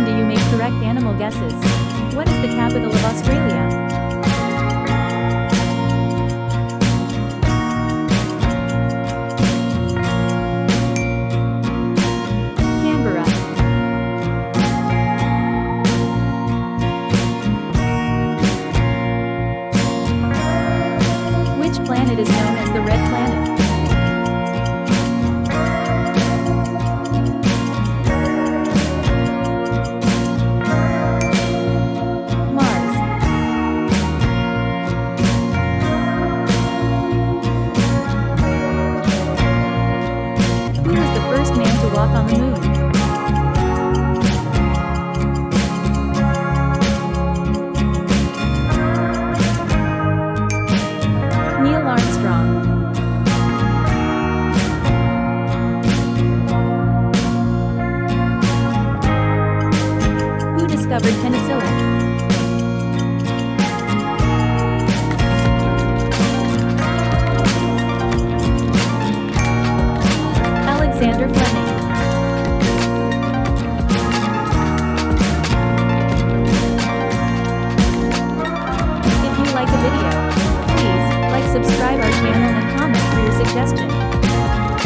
often do you make correct animal guesses? What is the capital of Australia? Canberra. Which planet is known as the Red Planet? Mars. Who was the first man to walk on the moon? Neil Armstrong. Who discovered penicillin? Alexander Fleming. If you like the video, please like, subscribe our channel and comment for your suggestions.